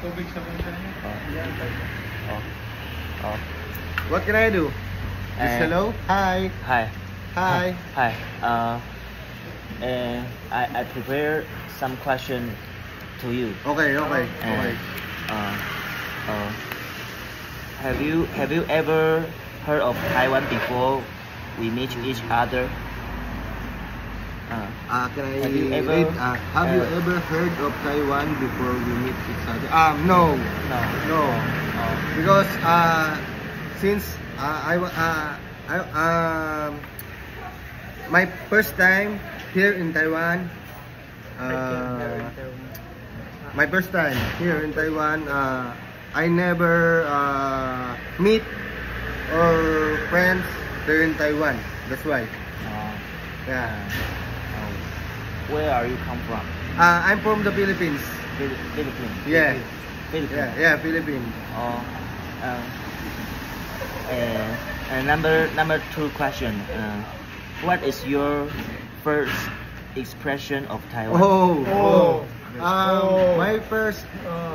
Oh. Oh. What can I do? Just hello? Hi. Hi. Hi. Hi. I prepare some question to you. Okay. Have you ever heard of Taiwan before we meet each other? Can I Have you ever, read? Have you ever heard of Taiwan before we meet each other? No. Because since my first time here in Taiwan, I never meet or friends there in Taiwan. That's why. Yeah. Where are you come from? I'm from the Philippines. Philippines. Yeah. Philippines. Yeah, Philippines. Number two question. What is your first expression of Taiwan? My first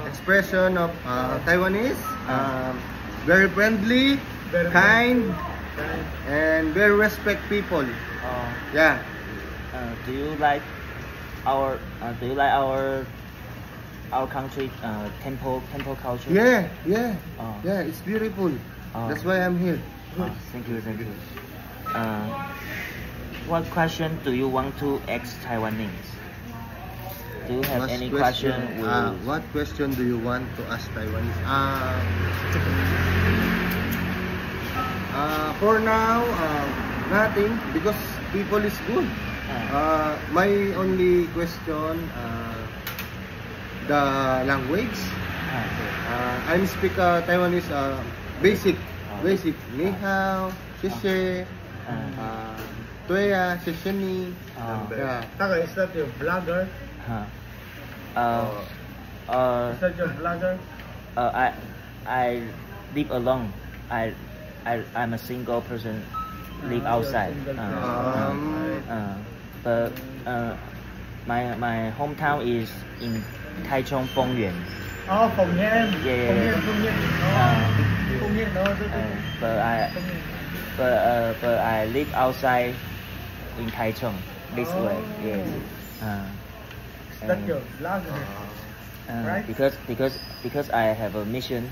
expression of Taiwanese, very friendly, kind, and very respect people. Yeah. Do you like our country temple culture? Yeah. It's beautiful. That's why I'm here. Thank you. What question do you want to ask Taiwanese? Do you have any question? What question do you want to ask Taiwanese? For now, nothing, because people is good. My only question, the language. I'm speak Taiwanese basic. Ni hao, xie, tuya, xie. Taka, is that your vlogger? Is that your vlogger? I live alone. I'm a single person. Live outside. But my hometown is in Taichung Fongyuan. Fongyuan. Yeah. But I live outside in Taichung this way. Yes. Is that your vlogger? Right? Because I have a mission,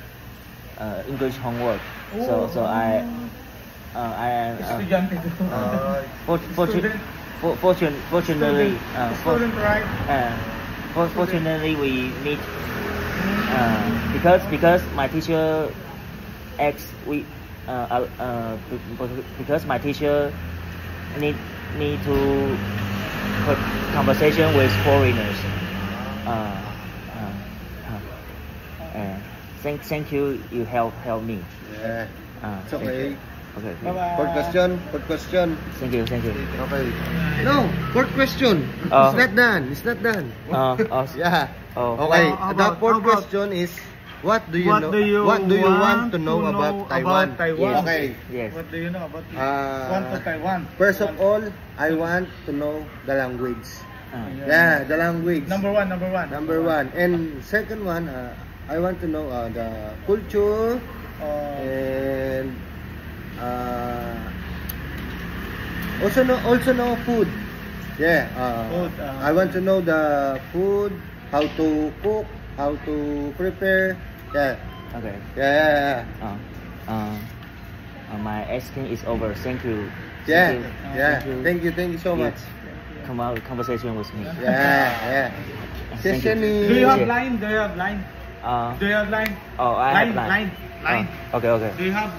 English homework. So I am fortunately fortunately we meet because my teacher because my teacher need me to put conversation with foreigners. Thank you. You help me. Yeah. It's okay. Okay. Bye-bye. Fourth question. Thank you. Okay. No, fourth question. It's not done. Yeah. Okay. The fourth question is, what do you want to know about Taiwan? Taiwan? Okay. Yes. What do you know about Taiwan? First of all, I want to know the language. Yeah, the language. Number one. And second one, I want to know the culture and also know food. Yeah. Food, I want to know the food, how to cook, how to prepare. Yeah. Okay. Yeah. My asking is over. Thank you. Thank you so much. Come out conversation with me. Yeah. Thank you. Do you have line? Oh, I have line. Line. Okay. Do you have